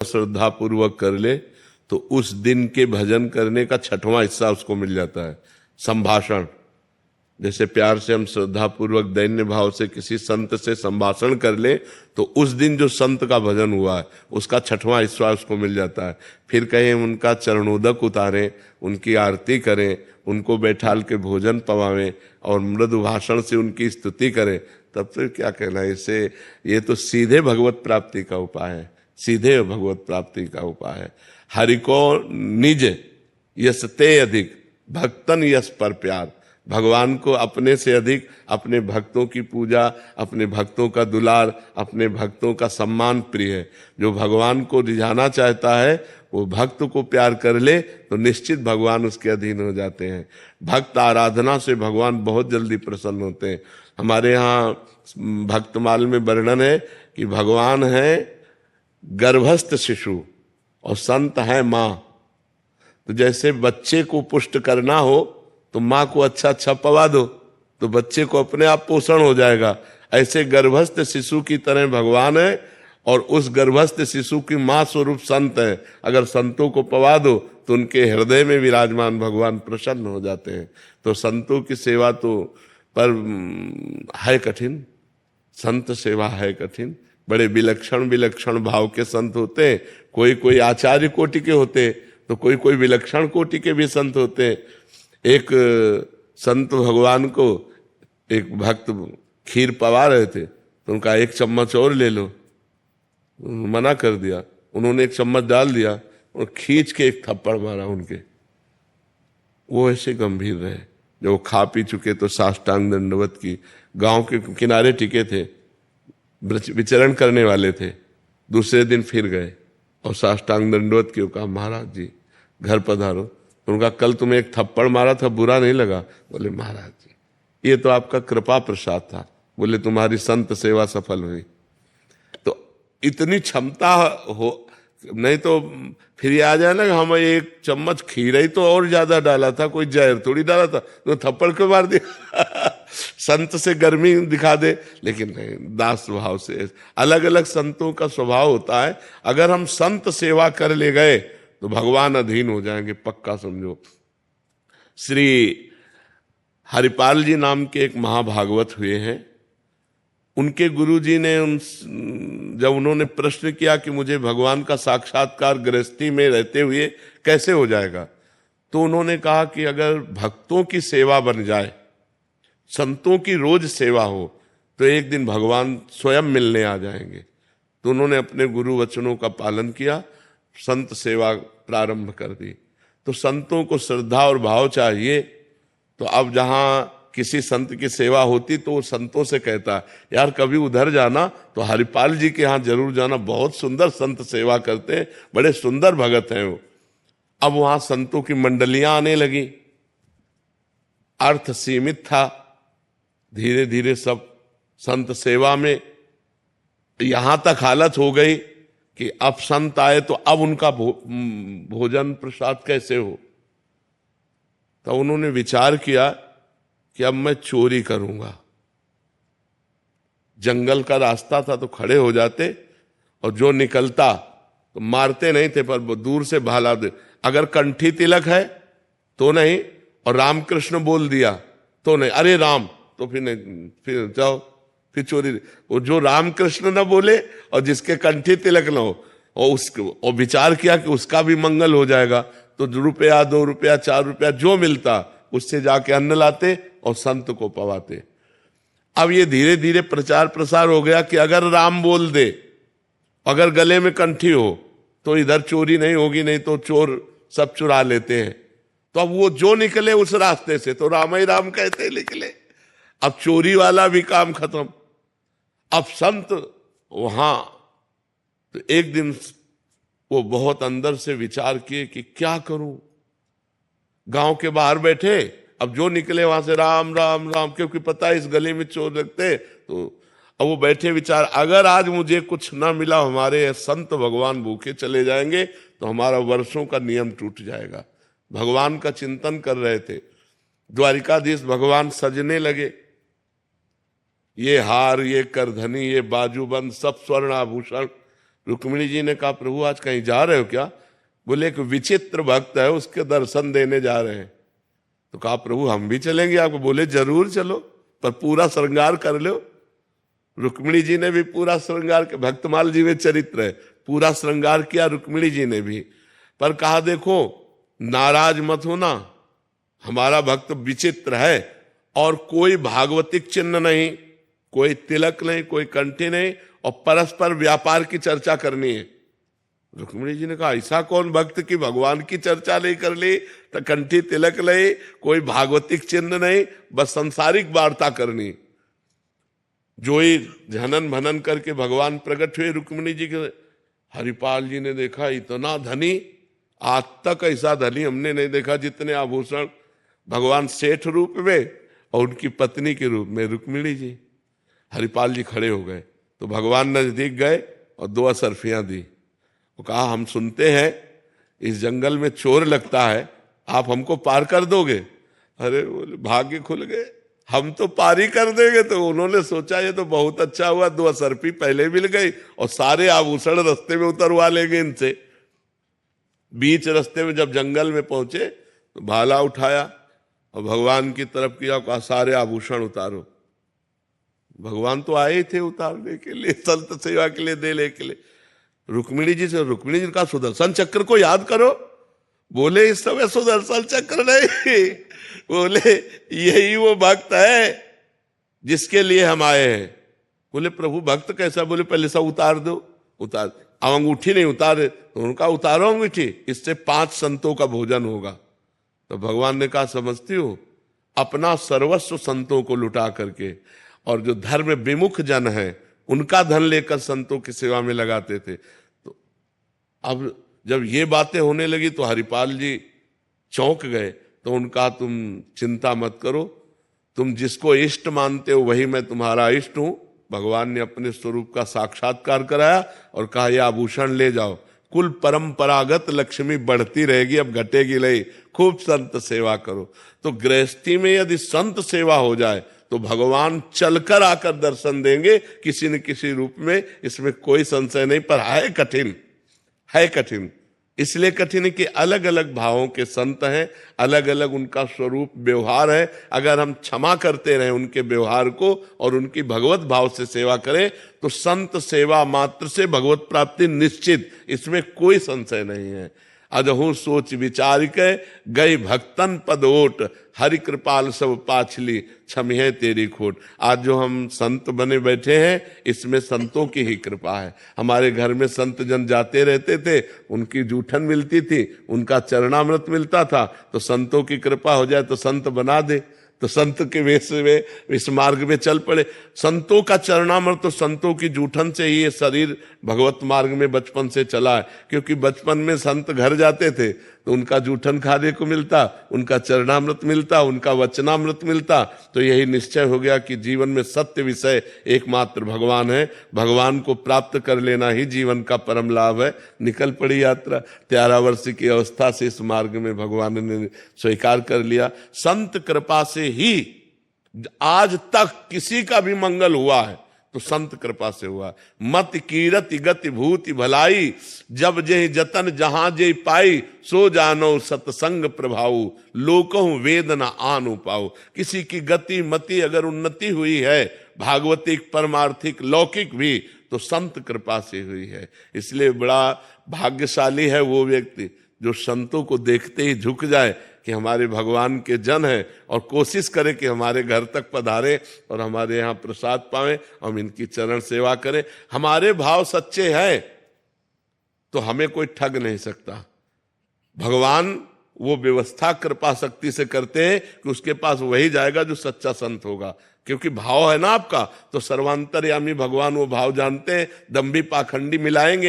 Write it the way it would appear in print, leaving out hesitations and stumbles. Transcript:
श्रद्धा पूर्वक कर ले तो उस दिन के भजन करने का 6वां हिस्सा उसको मिल जाता है। संभाषण, जैसे प्यार से हम श्रद्धा पूर्वक दैन्य भाव से किसी संत से संभाषण कर ले तो उस दिन जो संत का भजन हुआ है उसका 6वां हिस्सा उसको मिल जाता है। फिर कहें उनका चरणोदक उतारें, उनकी आरती करें, उनको बैठाल के भोजन पवावें और मृदु भाषण से उनकी स्तुति करें, तब तो क्या कहना है इसे। ये तो सीधे भगवत प्राप्ति का उपाय है, सीधे भगवत प्राप्ति का उपाय है। हरि को निज यस ते अधिक भक्तन यस पर प्यार। भगवान को अपने से अधिक अपने भक्तों की पूजा, अपने भक्तों का दुलार, अपने भक्तों का सम्मान प्रिय है। जो भगवान को रिझाना चाहता है वो भक्त को प्यार कर ले तो निश्चित भगवान उसके अधीन हो जाते हैं। भक्त आराधना से भगवान बहुत जल्दी प्रसन्न होते हैं। हमारे यहाँ भक्तमाल में वर्णन है कि भगवान है गर्भस्थ शिशु और संत है माँ। तो जैसे बच्चे को पुष्ट करना हो तो माँ को अच्छा अच्छा पवा दो तो बच्चे को अपने आप पोषण हो जाएगा। ऐसे गर्भस्थ शिशु की तरह भगवान है और उस गर्भस्थ शिशु की माँ स्वरूप संत है। अगर संतों को पवा दो तो उनके हृदय में विराजमान भगवान प्रसन्न हो जाते हैं। तो संतों की सेवा तो पर है कठिन, संत सेवा है कठिन। बड़े विलक्षण विलक्षण भाव के संत होते हैं। कोई कोई आचार्य कोटि के होते तो कोई कोई विलक्षण कोटि के भी संत होते। एक संत भगवान को एक भक्त खीर पवा रहे थे तो उनका 1 चम्मच और ले लो, मना कर दिया। उन्होंने 1 चम्मच डाल दिया और खींच के एक थप्पड़ मारा उनके। वो ऐसे गंभीर रहे। जब वो खा पी चुके तो साष्टांग दंडवत की। गांव के किनारे टिके थे, विचरण करने वाले थे। दूसरे दिन फिर गए और साष्टांग दंडवत की। कहा महाराज जी घर पधारो। उनका कल तुम्हें एक थप्पड़ मारा था, बुरा नहीं लगा? बोले महाराज जी ये तो आपका कृपा प्रसाद था। बोले तुम्हारी संत सेवा सफल हुई। तो इतनी क्षमता हो, नहीं तो फिर ये आ जाए ना हम 1 चम्मच खीर ही तो और ज्यादा डाला था, कोई जहर थोड़ी डाला था, तो थप्पड़ क्यों मार दिया। संत से गर्मी दिखा दे, लेकिन नहीं, दास भाव से। अलग अलग संतों का स्वभाव होता है। अगर हम संत सेवा कर ले गए तो भगवान अधीन हो जाएंगे, पक्का समझो। श्री हरिपाल जी नाम के एक महाभागवत हुए हैं। उनके गुरुजी ने जब उन्होंने प्रश्न किया कि मुझे भगवान का साक्षात्कार गृहस्थी में रहते हुए कैसे हो जाएगा, तो उन्होंने कहा कि अगर भक्तों की सेवा बन जाए, संतों की रोज सेवा हो, तो एक दिन भगवान स्वयं मिलने आ जाएंगे। तो उन्होंने अपने गुरु वचनों का पालन किया, संत सेवा प्रारंभ कर दी। तो संतों को श्रद्धा और भाव चाहिए। तो अब जहां किसी संत की सेवा होती तो वो संतों से कहता यार कभी उधर जाना तो हरिपाल जी के यहाँ जरूर जाना, बहुत सुंदर संत सेवा करते हैं, बड़े सुंदर भगत हैं वो। अब वहां संतों की मंडलियां आने लगी। अर्थ सीमित था, धीरे धीरे सब संत सेवा में। यहां तक हालत हो गई कि अब संत आए तो अब उनका भोजन प्रसाद कैसे हो। तो उन्होंने विचार किया कि अब मैं चोरी करूंगा। जंगल का रास्ता था तो खड़े हो जाते और जो निकलता तो मारते नहीं थे, पर दूर से भाला दे। अगर कंठी तिलक है तो नहीं, और रामकृष्ण बोल दिया तो नहीं, अरे राम, तो फिर नहीं, फिर जाओ, फिर चोरी। वो जो रामकृष्ण न बोले और जिसके कंठी तिलक न हो, और विचार किया कि उसका भी मंगल हो जाएगा। तो ₹1, ₹2, ₹4 जो मिलता उससे जाके अन्न लाते और संत को पवाते। अब ये धीरे धीरे प्रचार प्रसार हो गया कि अगर राम बोल दे, अगर गले में कंठी हो तो इधर चोरी नहीं होगी, नहीं तो चोर सब चुरा लेते हैं। तो अब वो जो निकले उस रास्ते से तो राम ही राम कहते निकले। अब चोरी वाला भी काम खत्म। अब संत वहां, तो एक दिन वो बहुत अंदर से विचार किए कि क्या करूं। गांव के बाहर बैठे, अब जो निकले वहां से राम राम राम, क्योंकि पता है इस गली में चोर लगते। तो अब वो बैठे विचार, अगर आज मुझे कुछ ना मिला, हमारे संत भगवान भूखे चले जाएंगे तो हमारा वर्षों का नियम टूट जाएगा। भगवान का चिंतन कर रहे थे। द्वारिकाधीश भगवान सजने लगे। ये हार, ये करधनी, ये बाजूबंद, सब स्वर्ण आभूषण, रुक्मिणी जी ने कहा प्रभु आज कहीं जा रहे हो क्या? बोले एक विचित्र भक्त है, उसके दर्शन देने जा रहे हैं। तो कहा प्रभु हम भी चलेंगे आपको? बोले जरूर चलो, पर पूरा श्रृंगार कर लो। रुक्मिणी जी ने भी पूरा श्रृंगार, भक्तमाल जी में चरित्र है, पूरा श्रृंगार किया रुक्मिणी जी ने भी। पर कहा देखो नाराज मत होना, हमारा भक्त विचित्र है और कोई भागवतिक चिन्ह नहीं, कोई तिलक नहीं, कोई कंठी नहीं, और परस्पर व्यापार की चर्चा करनी है। रुक्मिणी जी ने कहा ऐसा कौन भक्त की भगवान की चर्चा नहीं कर ली, तो कंठी तिलक नहीं, कोई भागवतिक चिन्ह नहीं, बस सांसारिक वार्ता करनी। जो ही झनन भनन करके भगवान प्रकट हुए रुक्मिणी जी के। हरिपाल जी ने देखा इतना धनी, आज तक ऐसा धनी हमने नहीं देखा, जितने आभूषण भगवान सेठ रूप में और उनकी पत्नी के रूप में रुक्मिणी जी। हरिपाल जी खड़े हो गए तो भगवान नजदीक गए और 2 असरफियां दी। वो कहा हम सुनते हैं इस जंगल में चोर लगता है, आप हमको पार कर दोगे? अरे बोले भाग्य खुल गए, हम तो पार ही कर देंगे। तो उन्होंने सोचा ये तो बहुत अच्छा हुआ, 2 असरफी पहले मिल गई और सारे आभूषण रास्ते में उतरवा लेंगे इनसे। बीच रास्ते में जब जंगल में पहुंचे तो भाला उठाया और भगवान की तरफ किया, कहा सारे आभूषण उतारो। भगवान तो आए थे उतारने के लिए, संत सेवा के लिए, देने के लिए। रुक्मिणी जी ने कहा सुदर्शन चक्र को याद करो। बोले इस समय सुदर्शन चक्र नहीं, बोले यही वो भक्त है जिसके लिए हम आए हैं। बोले प्रभु भक्त कैसा? बोले पहले सब उतार दो। उतार, अब अंगूठी नहीं उतारे तो उनका उतारो अंगूठी, इससे 5 संतों का भोजन होगा। तो भगवान ने कहा समझती हो, अपना सर्वस्व संतों को लुटा करके, और जो धर्म विमुख जन है उनका धन लेकर संतों की सेवा में लगाते थे। तो अब जब ये बातें होने लगी तो हरिपाल जी चौंक गए। तो उनका तुम चिंता मत करो, तुम जिसको इष्ट मानते हो वही मैं तुम्हारा इष्ट हूं। भगवान ने अपने स्वरूप का साक्षात्कार कराया और कहा यह आभूषण ले जाओ, कुल परंपरागत लक्ष्मी बढ़ती रहेगी, अब घटेगी नहीं, खूब संत सेवा करो। तो गृहस्थी में यदि संत सेवा हो जाए तो भगवान चलकर आकर दर्शन देंगे किसी न किसी रूप में, इसमें कोई संशय नहीं। पर है कठिन, है कठिन। इसलिए कठिन है कि अलग अलग भावों के संत हैं, अलग अलग उनका स्वरूप व्यवहार है। अगर हम क्षमा करते रहें उनके व्यवहार को और उनकी भगवत भाव से सेवा करें तो संत सेवा मात्र से भगवत प्राप्ति निश्चित, इसमें कोई संशय नहीं है। अजहू सोच विचार के गई भक्तन पद ओट, हरि कृपाल सब पाछली क्षमिहे तेरी खोट। आज जो हम संत बने बैठे हैं इसमें संतों की ही कृपा है। हमारे घर में संत जन जाते रहते थे, उनकी जूठन मिलती थी, उनका चरणामृत मिलता था। तो संतों की कृपा हो जाए तो संत बना दे, तो संत के वेश में इस मार्ग में चल पड़े। संतों का चरणामृत तो संतों की जूठन से ही ये शरीर भगवत मार्ग में बचपन से चला है। क्योंकि बचपन में संत घर जाते थे तो उनका जूठन खाने को मिलता, उनका चरणामृत मिलता, उनका वचनामृत मिलता। तो यही निश्चय हो गया कि जीवन में सत्य विषय एकमात्र भगवान है, भगवान को प्राप्त कर लेना ही जीवन का परम लाभ है। निकल पड़ी यात्रा। 13 वर्ष की अवस्था से इस मार्ग में भगवान ने स्वीकार कर लिया। संत कृपा से ही आज तक किसी का भी मंगल हुआ है तो संत कृपा से हुआ। मत कीरति गति भूति भलाई, जब जे जतन जहां जे पाई, सो जानो सतसंग प्रभाऊ, लोकहु वेदना आनु पाऊ। किसी की गति मति अगर उन्नति हुई है, भागवतिक परमार्थिक लौकिक भी, तो संत कृपा से हुई है। इसलिए बड़ा भाग्यशाली है वो व्यक्ति जो संतों को देखते ही झुक जाए कि हमारे भगवान के जन हैं, और कोशिश करें कि हमारे घर तक पधारे और हमारे यहाँ प्रसाद पाएं, हम इनकी चरण सेवा करें। हमारे भाव सच्चे हैं तो हमें कोई ठग नहीं सकता। भगवान वो व्यवस्था कृपा शक्ति से करते हैं कि उसके पास वही जाएगा जो सच्चा संत होगा। क्योंकि भाव है ना आपका, तो सर्वांतर्यामी भगवान वो भाव जानते हैं। दंभी पाखंडी मिलाएंगे